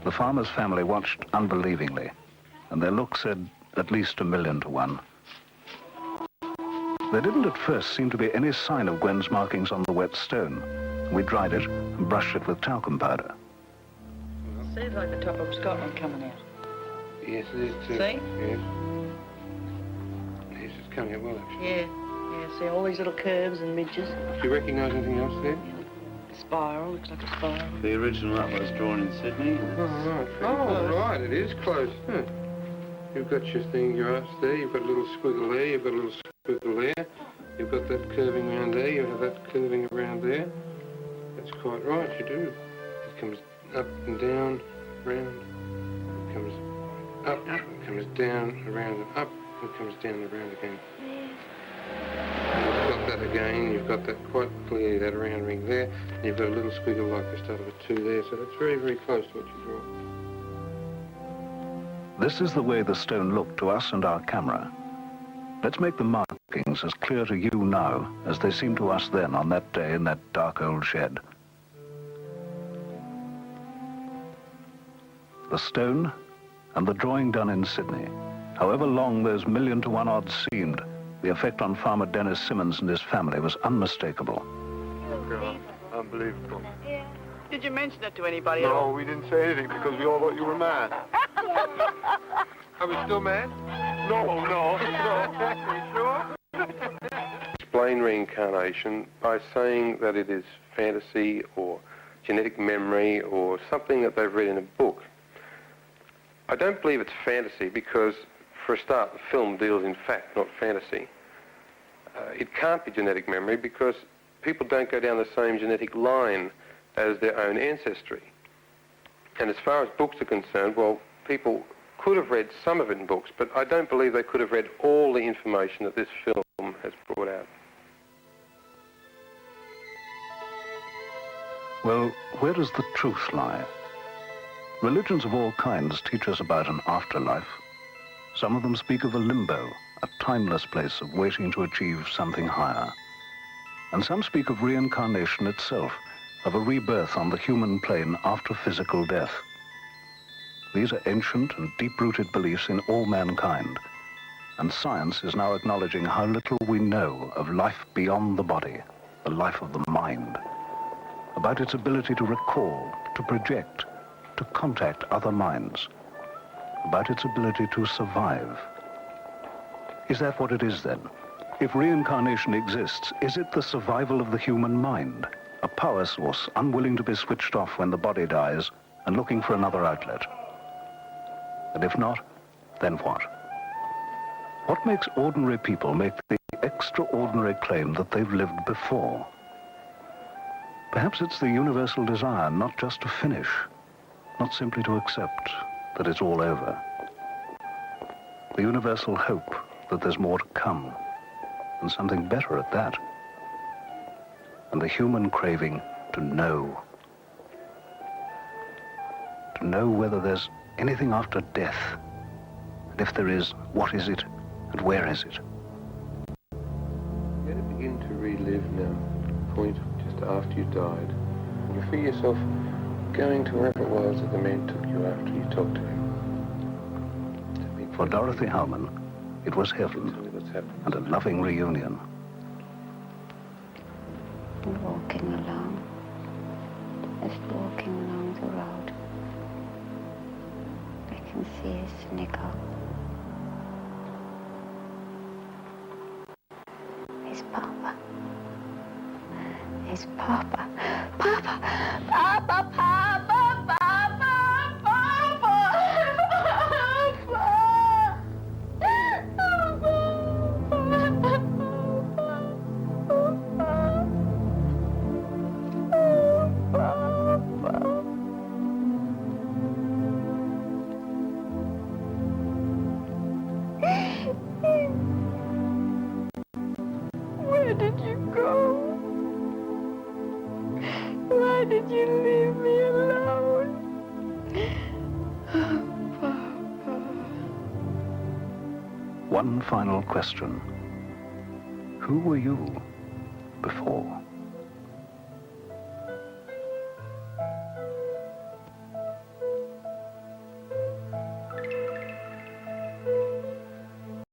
The farmer's family watched unbelievingly, and their look said at least 1,000,000 to 1. There didn't at first seem to be any sign of Gwen's markings on the wet stone. We dried it and brushed it with talcum powder. Seems like the top of Scotland coming out. Yes, it is too. See? Yes. Yes, it's coming out well, actually. Yeah, see all these little curves and midges. Do you recognise anything else there? Spiral, looks like a spiral. The original art was drawn in Sydney. Right, it is close. Huh. You've got your thing, your arts there, you've got a little squiggle there, you've got a little squiggle there, you've got that curving around there, you have that curving around there. That's quite right, you do. It comes up and down, round, it comes up, it comes down, around and up, and it comes down and around again. And you've got that again, you've got that quite clearly, that round ring there, and you've got a little squiggle like the start of a 2 there, so that's very, very close to what you draw. This is the way the stone looked to us and our camera. Let's make the markings as clear to you now as they seemed to us then on that day in that dark old shed. The stone and the drawing done in Sydney. However long those 1,000,000 to 1 odds seemed, the effect on Farmer Dennis Simmons and his family was unmistakable. God, unbelievable. Did you mention it to anybody No, we didn't say anything because we all thought you were mad. Are we still mad? No. Sure? Explain reincarnation by saying that it is fantasy or genetic memory or something that they've read in a book. I don't believe it's fantasy because, for a start, the film deals in fact, not fantasy. It can't be genetic memory because people don't go down the same genetic line as their own ancestry. And as far as books are concerned, well, people could have read some of it in books, but I don't believe they could have read all the information that this film has brought out. Well, where does the truth lie? Religions of all kinds teach us about an afterlife. Some of them speak of a limbo, a timeless place of waiting to achieve something higher. And some speak of reincarnation itself, of a rebirth on the human plane after physical death. These are ancient and deep-rooted beliefs in all mankind, and science is now acknowledging how little we know of life beyond the body, the life of the mind, about its ability to recall, to project, to contact other minds, about its ability to survive. Is that what it is then? If reincarnation exists, is it the survival of the human mind? A power source unwilling to be switched off when the body dies and looking for another outlet? And if not, then what? What makes ordinary people make the extraordinary claim that they've lived before? Perhaps it's the universal desire not just to finish, not simply to accept that it's all over. The universal hope that there's more to come, and something better at that. And the human craving to know. To know whether there's anything after death. And if there is, what is it and where is it? You had to begin to relive now, point just after you died. And you feel yourself going to wherever it was that the man took you after you talked to him. For Dorothy Howman, it was heaven and a loving reunion. Walking along, just walking along the road. I can see his snigger. His papa. His papa. Papa! Papa! Papa! Papa! Papa! Where did you go? Why did you leave me alone? Papa. One final question. Who were you before?